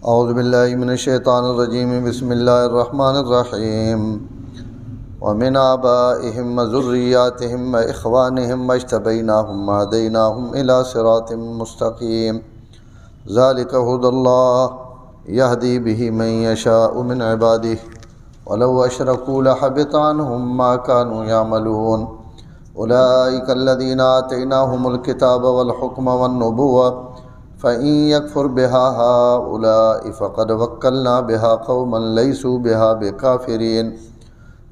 اعوذ باللہ من الشیطان الرجیم بسم اللہ الرحمن الرحیم ومن آبائہم وذریاتہم واخوانہم واجتبیناہم وہدیناہم الی صراط مستقیم ذالک ھدی اللہ یہدی بہ من یشاء من عبادہ ولو اشرکوا لحبط عنہم ما کانوا یعملون اولئک الذین آتیناہم الکتاب والحکم والنبوۃ فَإِن يَكْفُرْ بِهَا هَؤُلَاءِ فَقَدْ وَكَّلْنَا بِهَا قَوْمًا لَيْسُوا بِهَا بِكَافِرِينَ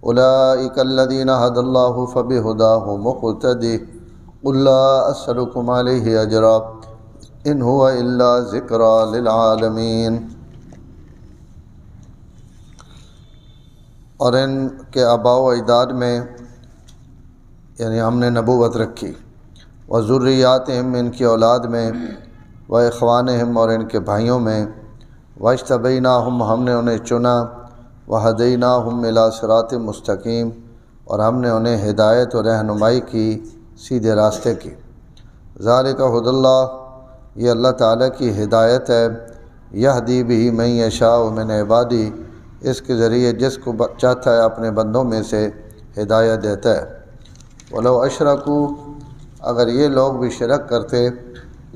أُولَئِكَ الَّذِينَ هَدَى اللَّهُ فَبِهُدَاهُ مُقْتَدِهْ قُل لَّا أَسْأَلُكُمْ عَلَيْهِ أَجْرًا إِنْ هُوَ إِلَّا ذِكْرًى لِلْعَالَمِينَ۔ اور ان کے آباء و اجداد میں یعنی ہم نے نبوت رکھی، وذریاتہم ان کی اولاد میں، واخوانہم اور ان کے بھائیوں میں، واجتبیناہم ہم نے انہیں چنا، وہدیناہم الی صراط مستقیم اور ہم نے انہیں ہدایت و رہنمائی کی سیدھے راستے کی۔ ذالک ھدی اللہ یہ اللہ تعالیٰ کی ہدایت ہے، یہدی بہ من یشاء من عبادہ اس کے ذریعے جس کو چاہتا ہے اپنے بندوں میں سے ہدایت دیتا ہے۔ ولو اشرکوا اگر یہ لوگ بھی شرک کرتے،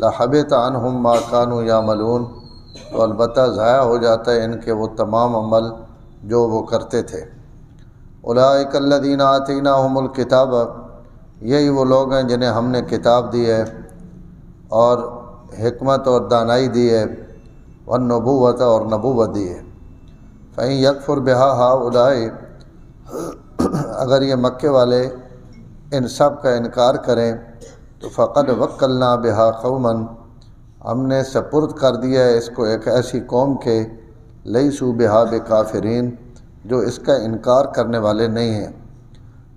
لحبط عنہم ما کانوا یعملون تو البتہ ضائع ہو جاتا ہے ان کے وہ تمام عمل جو وہ کرتے تھے۔ اولئک الذین آتیناہم الکتاب یہی وہ لوگ ہیں جنہیں ہم نے کتاب دی ہے اور حکمت اور دانائی دی ہے، والنبوۃ اور نبوت دی ہے۔ فَإِن یکفر بہا ہؤلاء اگر یہ مکے والے ان سب کا انکار کریں تو فقد وکلنا بہا قوما ہم نے سپرد کر دیا ہے اس کو ایک ایسی قوم کے لیسوا بہا بکافرین جو اس کا انکار کرنے والے نہیں ہیں۔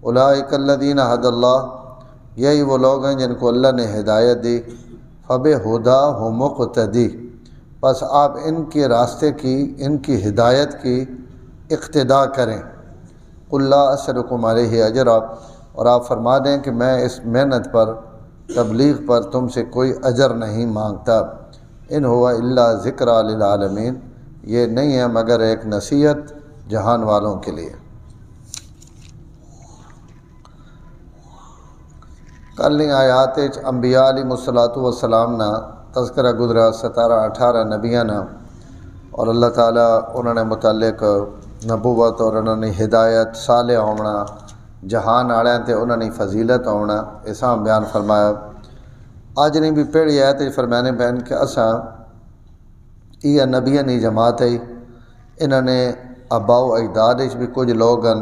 اولئک الذین ھدی اللہ یہی وہ لوگ ہیں جن کو اللہ نے ہدایت دی، فبہداہ مقتدی پس آپ ان کے راستے کی، ان کی ہدایت کی اقتداء کریں۔ قل لا اسألکم علیہ اجرا اور آپ فرما دیں کہ میں اس محنت پر، تبلیغ پر تم سے کوئی اجر نہیں مانگتا۔ ان ہوا الا ذکریٰ للعالمین یہ نہیں ہے مگر ایک نصیحت جہان والوں کے لیے۔ کل آیات انبیاء علیہ الصلوۃ والسلام نا تذکرہ گزرا 17-18 نبیاں نا اور اللہ تعالیٰ انہوں نے متعلق نبوت اور انہوں نے ہدایت صالح ہونا، جہان آڑیاں تے انہوں نے فضیلت ہونا ایسا بیان فرمایا۔ آج نہیں بھی پہلی آیت فرمانے بین کہ اساں یہ نبیاں نہیں جماعت ہے، انہوں نے آباء و اجداد بھی کچھ لوگ ہیں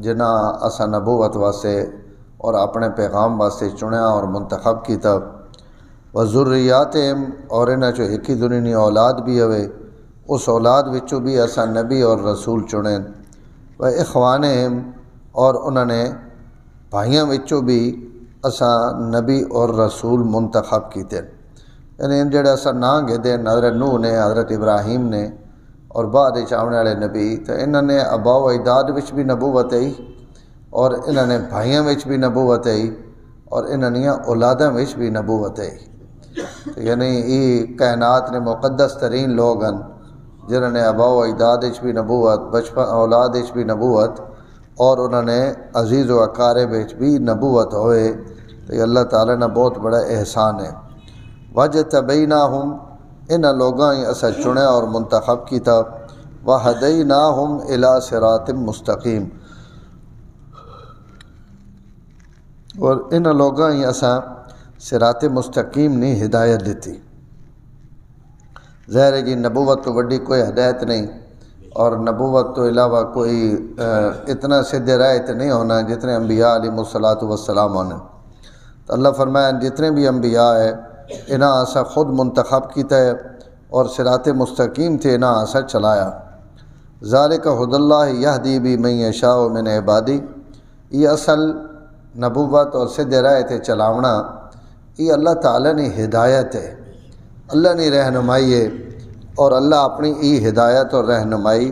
جنہاں اساں نبوت واسطے اور اپنے پیغام واسطے چنیا اور منتخب کیتا، وذریاتہم اور انہاں چو ایک دنیا اولاد بھی ہوئے اس اولاد وچوں بھی اساں نبی اور رسول چنیں، واخوانہم اور انہوں نے بھائیاں وچوں بھی اساں نبی اور رسول منتخب کیتے، یعنی ان جڑے اساں ناں گھدے حضرت نوح نے، حضرت ابراہیم نے اور بعد آنے والے نبی، تو انہوں نے آباء و اجداد وچ بھی نبوت ہے اور انہوں نے بھائیاں وچ بھی نبوت ہے اور انہوں نے اولاداں وچ بھی نبوت ہے، یعنی یہ کائنات نے مقدس ترین لوگ ہیں جنہوں نے آباء و اجداد وچ بھی نبوت، بچپن اولاد وچ بھی نبوت اور انہوں نے عزیز و اقارب بھی نبوت ہوئے، تو یہ اللہ تعالیٰ نے بہت بڑا احسان ہے۔ وجتبیناہم ان لوگاں ہی اسا چنے اور منتخب کیتا، وہدیناہم الی صراط مستقیم اور ان لوگاں ہی اسا صراط مستقیم نے ہدایت دیتی۔ ظاہر ہے جی نبوت تو وڈی کوئی ہدایت نہیں اور نبوت تو علاوہ کوئی اتنا سیدھے راہ تے نہیں ہونا جتنے انبیاء علیہ الصلوۃ والسلام ہونے، تو اللہ فرمایا جتنے بھی انبیاء ہے انہاں اسا خود منتخب کیتا ہے اور صراط مستقیم تھے انہاں اسا چلایا۔ ذالک ھدی اللہ یہدی بہ من یشاء من عبادہ یہ اصل نبوت اور سیدھے راہ تے چلاونا یہ اللہ تعالیٰ نے ہدایت ہے، اللہ نے رہنمائی ہے اور اللہ اپنی ای ہدایت اور رہنمائی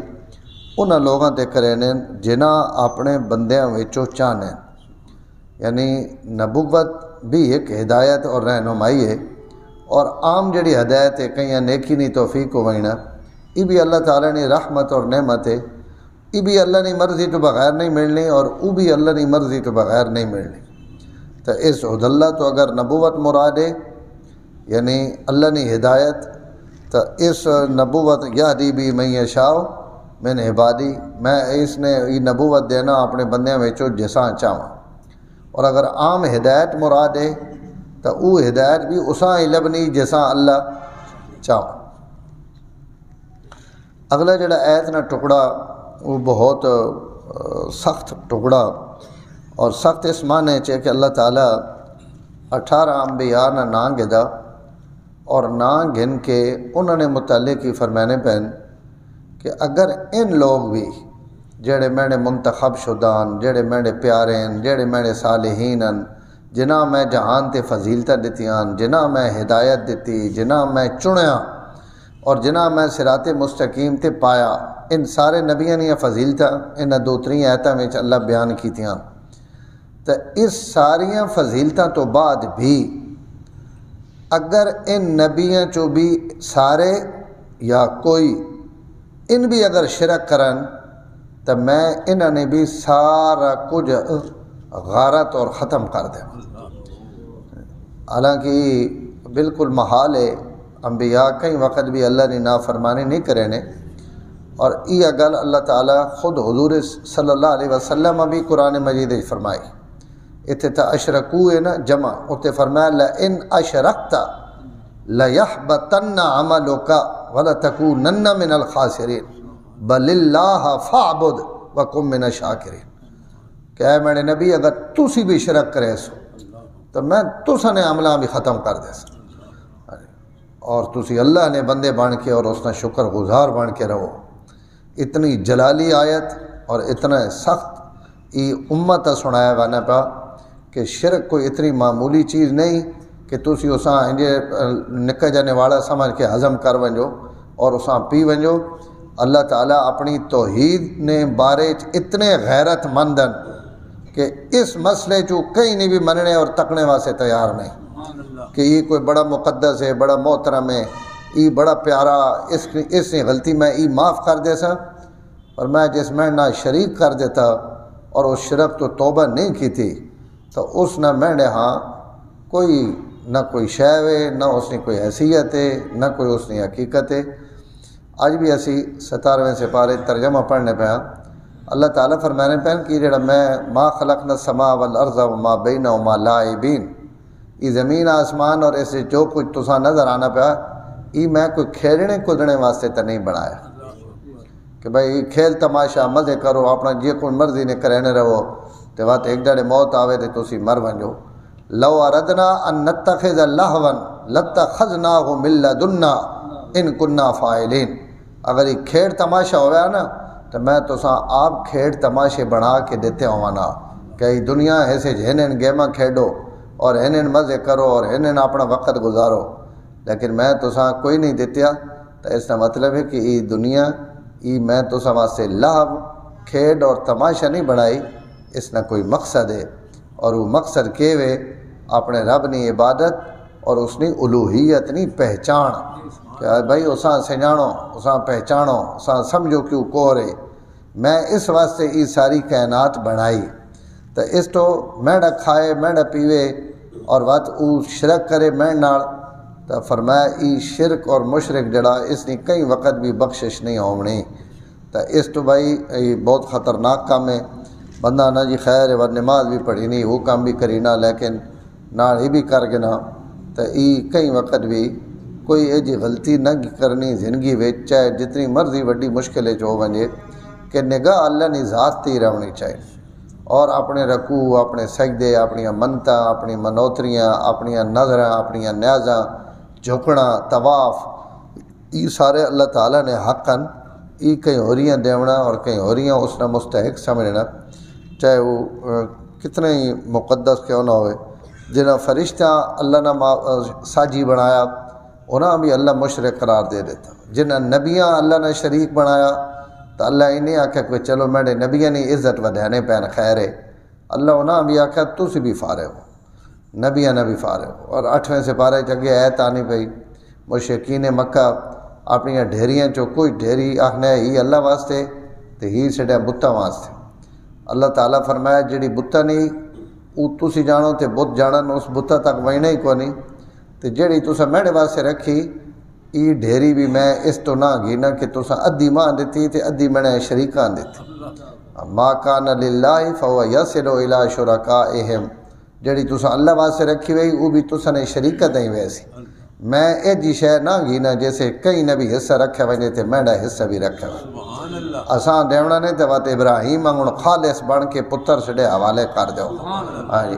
انہاں لوگاں تے کرے نے جنہاں اپنے بندیاں وچوں چاہنے، یعنی نبوت بھی ایک ہدایت اور رہنمائی ہے اور عام جڑی ہدایت ہے کہیں نیکی نہیں توفیق ہو وینا یہ بھی اللہ تعالیٰ نے رحمت اور نعمت ہے، یہ بھی اللہ نے مرضی تو بغیر نہیں ملنی، اور وہ بھی اللہ نے مرضی تو بغیر نہیں ملنی۔ تو اس ہد اللہ تو اگر نبوت مراد ہے، یعنی اللہ نے ہدایت، تو اس نبوت یہدی بھی من یشاء من عبادی، میں اس نے یہ نبوت دینا اپنے بندیاں وچوں جساں چاہواں۔ اور اگر عام ہدایت مراد ہے تو وہ ہدایت بھی اساں ہی لبنی جساں اللہ چاہواں۔ اگلا جڑا ایت نا ٹکڑا وہ بہت سخت ٹکڑا، اور سخت اس معنی ہے کہ اللہ تعالیٰ 18 انبیاء نا نام گدا، اور نام گن کے انہوں نے متعلق ہی فرمانے پہن کہ اگر ان لوگ بھی جڑے میرے منتخب شدان، جڑے میرے پیارے ہیں، جڑے میرے صالحین ہیں، جنہاں میں جہان تے فضیلتہ دتیاں، جنہاں میں ہدایت دیتی، جنہاں میں چنیا، اور جنہاں میں صراط مستقیم تے پایا، ان سارے نبیاں نے فضیلتہ ان 2-3 آیتاں میں اللہ بیان کیتیاں۔ تو اس ساریاں فضیلتاں تو بعد بھی اگر ان نبیاں چو بھی سارے یا کوئی ان بھی اگر شرک کرن تو میں انہوں نے بھی سارا کچھ غارت اور ختم کر دیں۔ حالانکہ بالکل محال ہے، انبیاء کئی وقت بھی اللہ نے نافرمانی نہیں کرے نے، اور یہ گل اللہ تعالیٰ خود حضور صلی اللہ علیہ وسلم بھی قرآن مجید فرمائی۔ اتنا اشرکو ہے نا جمع، اتنے فرمایا لئن اشرکت لیحبطن عملک ولتکونن من الخاسرین بل اللہ فاعبد وکن من الشاکرین، کہ اے میرے نبی اگر تسی بھی شرک کرے سو تو میں تسا نے عملہ بھی ختم کر دے سو، اور تسی اللہ نے بندے بن کے اور اس نے شکر گزار بن کے رہو۔ اتنی جلالی آیت اور اتنا سخت یہ امت سنایا گانا پا کہ شرک کوئی اتنی معمولی چیز نہیں کہ تسی اساں انجے نکا جانے والا سمجھ کے ہضم کر ونجو اور اساں پی ونجو۔ اللہ تعالیٰ اپنی توحید نے بارے اتنے غیرت مندن کہ اس مسئلے چو کہیں نہیں بھی مننے اور تکنے واسے تیار نہیں کہ یہ کوئی بڑا مقدس ہے، بڑا محترم ہے، یہ بڑا پیارا، اس نے غلطی میں یہ معاف کر دے سا، اور میں جس میں نہ شریک کر دیتا اور اس شرک تو توبہ نہیں کی تھی تو اس نہ میں ہاں کوئی نہ کوئی شے ہے، نہ اس نے کوئی حیثیت ہے، نہ کوئی اس نے حقیقت ہے۔ آج بھی اسی 17ویں سپارے ترجمہ پڑھنے پہ اللہ تعالیٰ فرمانے پہ کہ جڑا میں ما خلقنا السماء والارض وما بینہما لاعبین، یہ زمین آسمان اور اسے جو کچھ تساں نظر آنا پیا، یہ میں کوئی کھیلنے کودنے واسطے تو نہیں بنایا کہ بھائی کھیل تماشا مزے کرو، اپنا جی کوئی مرضی نے کرنے رہو، تو وقت ایک ڈڑے موت آوے تو تسی مر ونجو۔ لو اردنا ان نتخذ لہوا لاتخذناہ من لدنا ان کننا فاعلین، اگر یہ کھیڑ تماشا ہوا نا تو میں تساں آپ کھیڑ تماشے بنا کے دیتے ہوانا کہ یہ دنیا ایسے ہنن گیماں کھیڈو اور ہنن مزے کرو اور ہنن اپنا وقت گزارو، لیکن میں تساں کوئی نہیں دیتیا۔ تو اس کا مطلب ہے کہ یہ دنیا یہ میں تساں واسطے لہو کھیڈ اور تماشا نہیں بنائی، اس نے کوئی مقصد ہے، اور وہ مقصد کے وے اپنے رب نے عبادت اور اس نے الوہیت نہیں پہچان کہ بھائی اساں سنجانو، اساں پہچانو، اساں سمجھو کیوں کو رہے، میں اس واسطے یہ ساری کائنات بنائی۔ تو اس تو میڈا کھائے میڈا پیوے اور وقت او شرک کرے میڈ نال، تو فرمایا ای شرک اور مشرک جڑا اس نے کئی وقت بھی بخشش نہیں ہومنی۔ تو اس تو بھائی یہ بہت خطرناک کام ہے، بندہ نہ جی خیر ہے نماز بھی پڑھی نہیں، وہ کام بھی کری نہ، لیکن نال ہی بھی کر کے نہ، تو یہ کئی وقت بھی کوئی ایجی غلطی نہ کرنی زندگی وچ، چاہے جتنی مرضی وڈی مشکلیں جو ونجے، کہ نگاہ اللہ نے ذات تی رہنی چاہیے، اور اپنے رکوع، اپنے سجدے، اپنی منتاں، اپنی منوتریاں، اپنی نظراں، اپنی نیازاں، جھکنا، طواف، یہ سارے اللہ تعالیٰ نے حقاً یہ کہیں ہوریاں دیونا اور کہیں ہوریاں اس نے مستحق سمجھنا، چاہے وہ کتنے ہی مقدس کیوں نہ ہوئے۔ جنہاں فرشتہ اللہ نے ساجی بنایا انہاں بھی اللہ مشرک قرار دے دیتا، جنہاں نبیاں اللہ نے شریک بنایا تو اللہ انہیں آکھا کہ چلو میرے نبیاں نے عزت ودھانے پہن خیر ہے، اللہ انہاں بھی آکھا تسی بھی فارغ ہو، نبیاں نہ بھی فارغ ہو۔ اور 8ویں سپارے چگے ایت آنی پئی مشرکین مکہ اپنی ڈھیریاں چو کوئی ڈھیری آخنا ہے ہی اللہ واسطے تو ہی سڈیا بتاں واسطے۔ اللہ تعالیٰ فرمایا جڑی بتا نہیں وہ تسی جانو تے بت جانن اس بتا تک وہنا ہی کو نہیں، تے جڑی تسا میرے واسطے رکھی ای ڈھیری بھی میں اس تو نہ گینا کہ تسا ادھی ماں دیتی تے ادھی میں شریکاں دیتی۔ ما کان للہ فہو یصل الی شرکائہم، جڑی تسا اللہ واسطے رکھی وئی وہ بھی تسا نے شریکت دیں ویسی، میں اے جی شے نہ گینا جیسے کئی نبی حصہ رکھے وجے تے میڈا حصہ بھی رکھے وجے اساں دیونا نے تے وات ابراہیم انگن خالص بن کے پتر سڑے حوالے کر جاؤ۔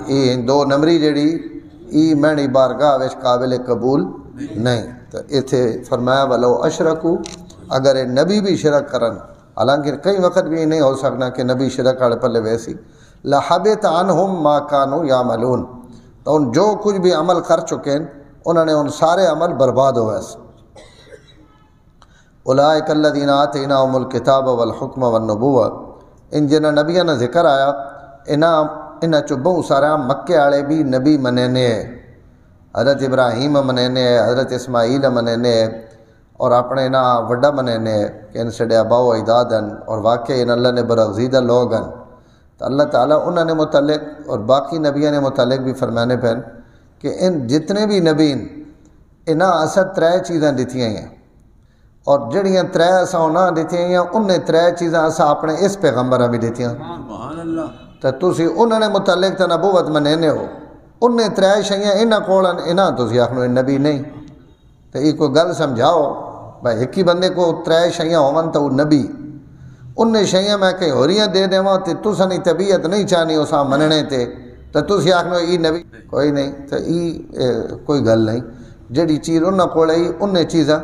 ای دو نمبری جڑی ای میری بارگاہ وچ قابل قبول نہیں۔ تو ایتھے فرمایا ولو اشرکو، اگر نبی بھی شرک کرن، حالانکہ کئی وقت بھی نہیں ہو سکنا کہ نبی شرک والے پلے ویسی، لحبط عنہم ما کانوا یعملون، تو ان جو کچھ بھی عمل کر چکے ہیں انہوں نے ان سارے عمل برباد ہوئے۔ اولئک الذین آتیناہم الکتاب والحکم والنبوۃ، ان جنہ نبیاں نے ذکر آیا انہاں چو بہت سارا مکے والے بھی نبی منینے ہیں، حضرت ابراہیم منینے ہیں، حضرت اسماعیل منینے ہیں، اور اپنے نا وڈا منینے ہیں کہ ان سے ابا و اجداد ہیں، اور واقعی ان اللہ نے برگزیدہ لوگ ہیں۔ تو اللہ تعالیٰ انہوں نے متعلق اور باقی نبیوں نے متعلق بھی فرمانے پہن کہ ان جتنے بھی نبی انہاں اساں ترے چیزاں دیتیاں ہیں، اور جڑیاں ترے اساں انہاں دیتیاں ہیں انہیں ترے چیزاں اساں اپنے اس پیغمبراں بھی دیتیاں۔ تو تسی انہوں نے متعلق تو نبوت منینے ہو، انہیں ترے شیاں انہاں کولن انہاں تسی آخنو نبی نہیں، تو یہ کوئی گل سمجھاؤ بھائی ایک ہی بندے کو ترے شیاں ہون تو وہ نبی، انہیں شیاں میں کہیں ہوریاں دے دیواں تے تساں دی طبیعت نہیں چاہنی اساں مننے تے تو تسی آخنو ای نبی کوئی نہیں، تو ای کوئی گل نہیں، جڑی چیز انہاں کول آئی انہیں چیزاں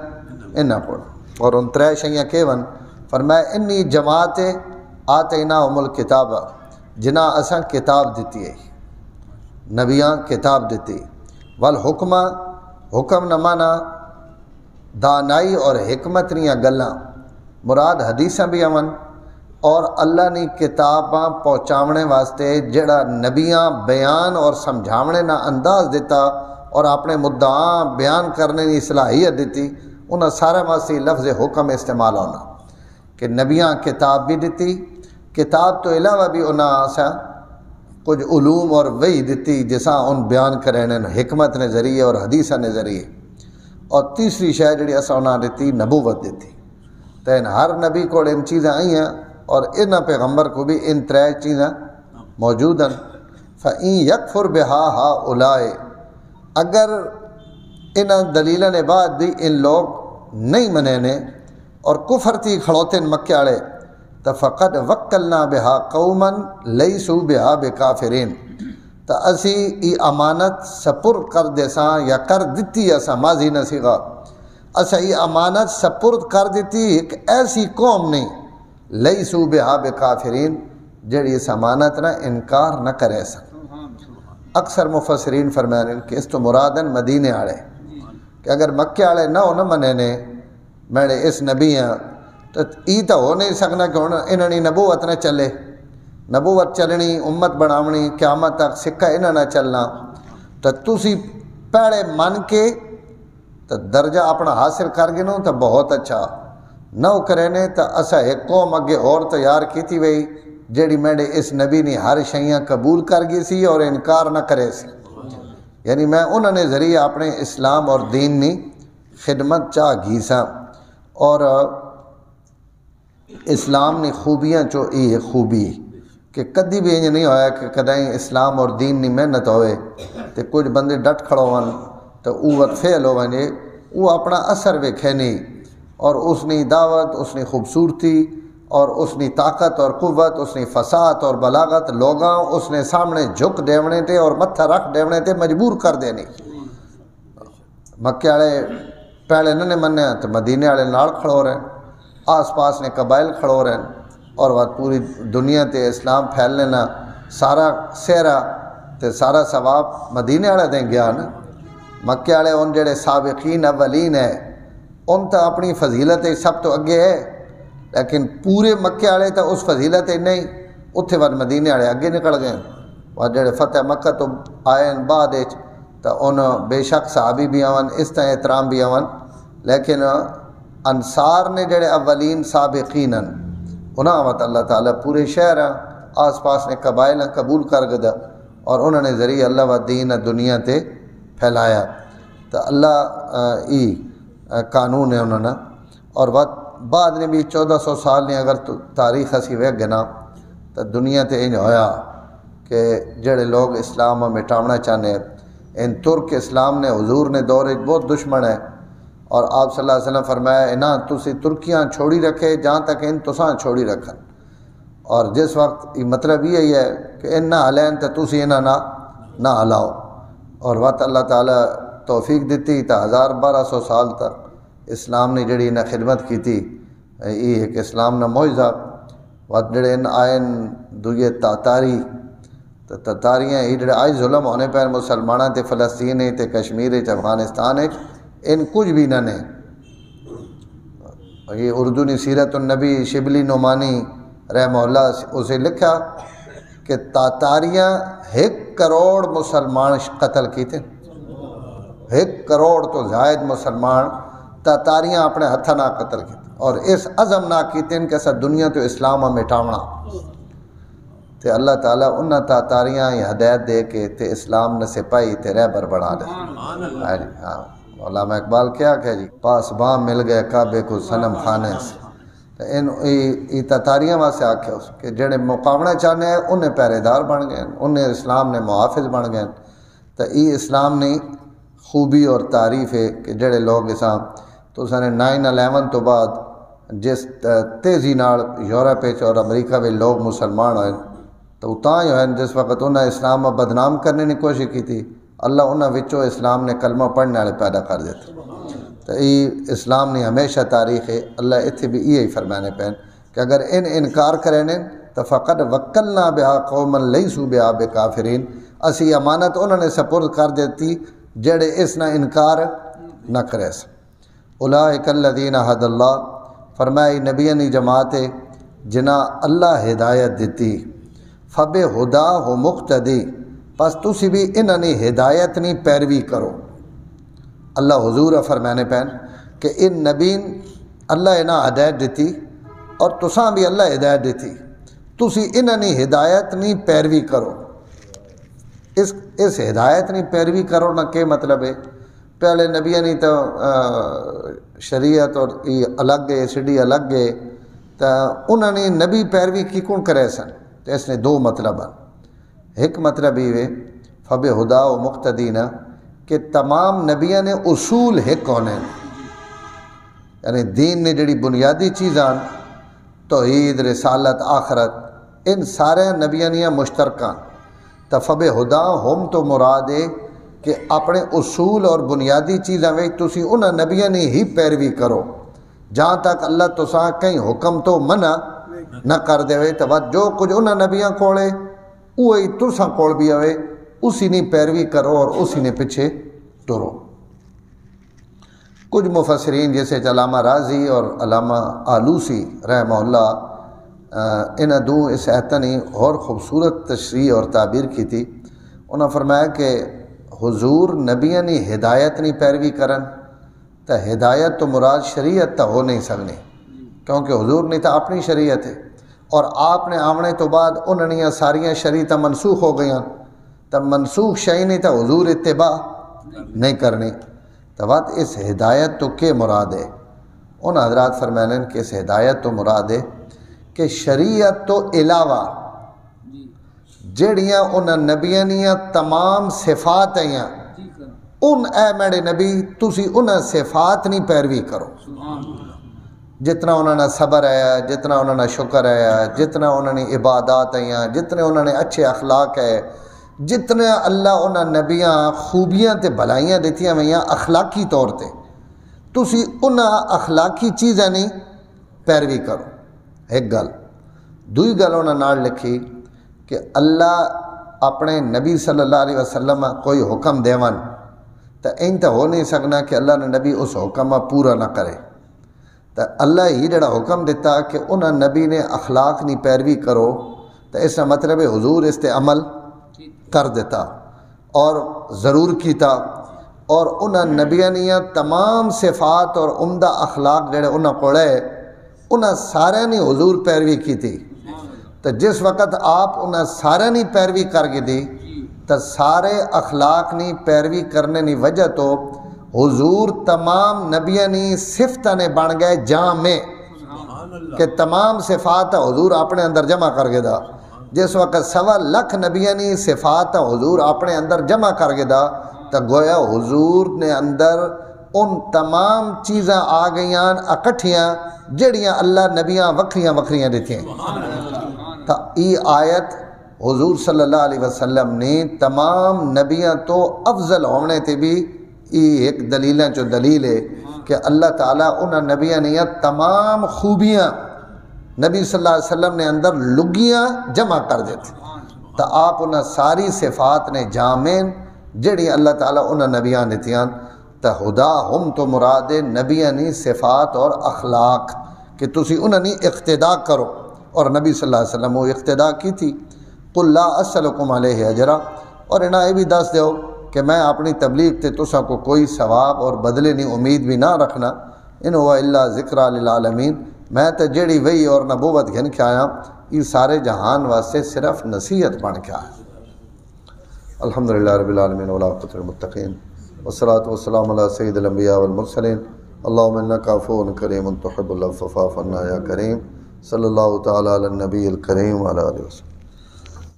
انہاں کول۔ اور ان ترے شیاں کیون فرمایا انی جماعت آتیناہم الکتاب، جنہاں اساں کتاب دیتی ہے، نبیاں کتاب دیتی، والحکمہ حکم نہ مانا دانائی اور حکمت نیاں گلاں، مراد حدیثاں بھی آون، اور اللہ نے کتاباں پہنچاونے واسطے جڑا نبیاں بیان اور سمجھاونے نہ انداز دیتا اور اپنے مدعاں بیان کرنے کی صلاحیت دیتی، انہاں سارے واسطے لفظ حکم استعمال ہونا کہ نبیاں کتاب بھی دیتی، کتاب تو علاوہ بھی انہاں سا کچھ علوم اور وحی دیتی جیسا ان بیان کرنے حکمت نے ذریعے اور حدیثہ نے ذریعے، اور تیسری شے جڑی اساں انہاں دیتی نبوت دیتی۔ تو ان ہر نبی کو ان چیزیں آئی ہیں اور ان پیغمبر کو بھی ان ترے چیزیں موجود ہیں۔ فَإِن يَكْفُرْ بِهَا هَؤُلَاءِ، اگر ان دلیلوں نے بعد بھی ان لوگ نہیں منینے اور کفر تھی کھڑوتے مکے والے، تو فقد وکلنا بہا قوما لیسوا بہا بکافرین، تو اسی ای امانت سپرد کر دیساں یا کر دیتی اساں ماضی نہ سیغا، اسا ای امانت سپرد کر دیتی ایک ایسی قوم نہیں لیسوا بہا بکافرین جڑی اس امانت نہ انکار نہ کرے سن۔ اکثر مفسرین فرمائیں کہ اس تو مرادن مدینے والے، کہ اگر مکے والے نہ ہو نہ منینے میرے اس نبی ہیں تو ای تو ہو نہیں سکنا کہ انہوں نے نبوت نہ چلے، نبوت چلنی امت بناونی قیامت تک سکہ انہوں نہ چلنا، تو تسی پہلے من کے تو درجہ اپنا حاصل کر گنو تو بہت اچھا، نہ کرنے تو اسا ایک قوم اگے اور تیار کیتی وئی جیڑی میرے اس نبی نے ہر شیاں قبول کر گئی سی اور انکار نہ کرے سی، یعنی میں انہوں نے ذریعے اپنے اسلام اور دین نی خدمت چاہ گی سا، اور اسلام نے خوبیاں چو یہ خوبی کہ کدی بھی انج نہیں ہویا کہ کدیں اسلام اور دین نی محنت ہوئے تو کچھ بندے ڈٹ کھڑو ون تو اوت فیل ہو ونجے، وہ اپنا اثر ویکھے نہیں، اور اس نے دعوت، اس نے خوبصورتی اور اس نے طاقت اور قوت، اس نے فساد اور بلاغت لوگاں اس نے سامنے جھک دیونے تے اور متھا رکھ دیونے تے مجبور کر دینی۔ مکے والے پہلے نہ مننے تو مدینے والے نال کھڑو رہے، آس پاس نے قبائل کھڑو رہے، اور وہ پوری دنیا تے اسلام پھیلنے نہ سارا سہرا تے سارا ثواب مدینے والے دیں گیا نا۔ مکے والے ان جڑے سابقین اولین ہے ان تو اپنی فضیلت سب تو اگے ہے، لیکن پورے مکے والے تو اس فضیلت نہیں، اتھے بعد مدینے والے اگے نکل گئے، اور جڑے فتح مکہ تو آئے بعد تو ان بے شک صحابی بھی آون، اس طرح احترام بھی آون، لیکن انصار نے جڑے اولین سابقین انہاں وقت اللہ تعالیٰ پورے شہر آس پاس نے قبائل قبول کر گدا اور انہوں نے ذریعہ اللہ و دین دنیا تے پھیلایا تو اللہ ای قانون ہے انہوں نے اور بعد نے بھی 1400 سال نے اگر تاریخ اسی وے گنا تو دنیا تے انج ہویا کہ جڑے لوگ اسلام مٹاونا چاہنے ان ترک اسلام نے حضور نے دور ایک بہت دشمن ہے اور آپ صلی اللہ علیہ وسلم فرمایا انہاں تسی ترکیاں چھوڑی رکھے جہاں تک ان تساں چھوڑی رکھن اور جس وقت یہ مطلب یہی ہے کہ ان نہ ہلین تو تسی انہاں نہ ہلاؤ اور وقت اللہ تعالیٰ توفیق دیتی تو 1200 سال تک اسلام نے جڑی انہیں خدمت کی تھی یہ ایک اسلام نے معجزہ وقت جڑے ان آئین دوئے تاتاری تو تاتاریاں یہ جڑے آئی ظلم ہونے پہ مسلمانہ تے فلسطین تے کشمیر تے افغانستان ان کچھ بھی نہ نے یہ اردو سیرت النبی شبلی نعمانی رحمہ اللہ اسے لکھا کہ تاتاریاں 1 کروڑ مسلمان قتل کیتے 1 کروڑ تو زائد مسلمان تاتاریاں اپنے ہتھا نہ قتل کیتے اور اس عزم نہ کیتے ان کے ساتھ دنیا تو اسلام مٹاونا تے اللہ تعالیٰ انہاں تاتاریاں یہ ہدایت دے کے تے اسلام نے سپاہی تے رہبر بنا دے ہاں علامہ اقبال کیا کہ جی پاسباں مل گئے کعبے کو صنم خانے سے ان تاتاریاں وہاں سے آکھے اس کہ جڑے مقابلہ چاہنے ہیں انہیں پہرے دار بن گئے انہیں اسلام نے محافظ بن گئے تو یہ اسلام نے خوبی اور تعریف ہے کہ جڑے لوگ اساں تو سنے 9/11 تو بعد جس تیزی نال یورپ اور امریکہ میں لوگ مسلمان ہوئے تو اتاں جو ہے جس وقت انہیں اسلام بدنام کرنے کی کوشش کی تھی اللہ انہاں وچوں اسلام نے کلمہ پڑھنے والے پیدا کر دیتے تو یہ اسلام نے ہمیشہ تاریخ ہے اللہ اتھے بھی یہی فرمانے پہن کہ اگر انکار کریں تو فقط وکلنا بہا قوما لیسوا بہا بکافرین اسی امانت انہوں نے سپرد کر دیتی جڑے اس نہ انکار نہ کرے اولئک الذین ھدی اللہ فرمائی نبی نی جماعت جنا اللہ ہدایت دیتی فبہداہ مقتدی پس تسی بھی انہنی ہدایت نی پیروی کرو اللہ حضور فرمانے پہن کہ ان نبین اللہ انہاں ہدایت دیتی اور تساں بھی اللہ ہدایت دیتی تسی انہنی ہدایت نی پیروی کرو اس ہدایت نی پیروی کرو نہ کہ مطلب ہے پہلے نبی نی تو شریعت اور الگ ہے سڈی الگ ہے تو انہوں نے نبی پیروی کی کون کرے سن تو اس نے 2 مطلب ہیں ایک مطلب یہ فبہداہ و مقتدینا کہ تمام نبیوں نے اصول ایک ہونے یعنی دین نے جڑی بنیادی چیزاں توحید رسالت آخرت ان سارے نبیوں نے مشترکہ تو فبہداہ ہم تو مراد ہے کہ اپنے اصول اور بنیادی چیزیں وے تسی انہاں نبیوں نے ہی پیروی کرو جہاں تک اللہ تساں کہیں حکم تو منع نہ کر دے تو جو کچھ انہاں نبیوں کولے وہی تساں کول بھی ہوئے اسی نے پیروی کرو اور اسی نے پیچھے ٹرو کچھ مفسرین جیسے علامہ راضی اور علامہ آلوسی رحمہ اللہ ان دو اس ایتنی اور خوبصورت تشریح اور تعبیر کی تھی انہوں نے فرمایا کہ حضور نبیوں نے ہدایت نہیں پیروی کرن تو ہدایت تو مراد شریعت تو ہو نہیں سکنی کیونکہ حضور نے تو اپنی شریعت ہے اور آپ نے آمنے تو بعد انہوں ساریاں شریعتیں منسوخ ہو گئیں تو منسوخ شئی نہیں تو حضور اتباع نہیں کرنی تو بات اس ہدایت تو کیا مراد ہے ان حضرات فرمائیں کہ اس ہدایت تو مراد ہے کہ شریعت تو علاوہ جڑیاں انہاں نبیاں نیاں تمام صفات ہیں ان اے میرے نبی تسی انہاں صفات نہیں پیروی کرو جتنا انہوں نے صبر ہے جتنا انہوں نے شکر ہے جتنا انہوں نے عبادات ہیں جتنے انہوں نے اچھے اخلاق ہے جتنے اللہ انہاں نبیاں خوبیاں تے بھلائیاں دیتیاں ہوئیاں اخلاقی طور تے تسی انہاں اخلاقی چیزیں نہیں پیروی کرو ایک گل دوئی گل انہوں نے لکھی کہ اللہ اپنے نبی صلی اللہ علیہ وسلم کوئی حکم دیون تو این تو ہو نہیں سکنا کہ اللہ نے نبی اس حکم پورا نہ کرے تو اللہ ہی جڑا حکم دیتا کہ انہاں نبی نے اخلاق نہیں پیروی کرو تو اس کا مطلب ہے حضور اس تے عمل کر دیتا اور ضرور کیتا اور انہاں نبیاں دیاں تمام صفات اور عمدہ اخلاق جڑے انہاں کول ہے انہاں سارے نے حضور پیروی کی تھی. تو جس وقت آپ انہاں سارے نے پیروی کر کے دی تو سارے اخلاق نے پیروی کرنے کی وجہ تو حضور تمام نبیاں نے صفتاں نے بن گئے جامع کہ تمام صفات حضور اپنے اندر جمع کر کے دا. جس وقت 1.25 لاکھ نبیاں نے صفات حضور اپنے اندر جمع کر کے دا تو گویا حضور نے اندر ان تمام چیزاں آ گئیاں اکٹھیاں جڑیاں اللہ نبیاں وکھریاں وکھریاں دیتی ہیں. تو ای آیت حضور صلی اللہ علیہ وسلم نے تمام نبیاں تو افضل ہونے تے بھی ای ایک دلیلیں جو دلیل ہے کہ اللہ تعالیٰ انہاں نبیاں نے تمام خوبیاں نبی صلی اللہ علیہ وسلم نے اندر لگیاں جمع کر دیتے. تو آپ انہاں ساری صفات نے جامع جڑی اللہ تعالیٰ انہاں نبیاں نتیاں تو خدا ہم تو مراد نبیاں نے صفات اور اخلاق کہ تسی انہاں نے اقتداء کرو. اور نبی صلی اللہ علیہ وسلم وہ اقتداء کی تھی. قل لا اسلکم علیہ اجرا، اور انہاں یہ بھی دس دیو کہ میں اپنی تبلیغ تے تساں کو کوئی ثواب اور بدلے نہیں امید بھی نہ رکھنا. ان ہوا الا ذکر للعالمین، میں تے جڑی وہی اور نبوت گھن کے آیا یہ سارے جہان واسطے صرف نصیحت بن کے آیا. الحمدللہ رب العالمین والعاقبۃ للمتقین والصلاۃ والسلام علی سید الانبیاء والمرسلین. اللہم انک عفو کریم تحب العفو فاعف عنا یا کریم. صلی اللہ تعالی علی النبی الکریم وعلی آلہ وسلم.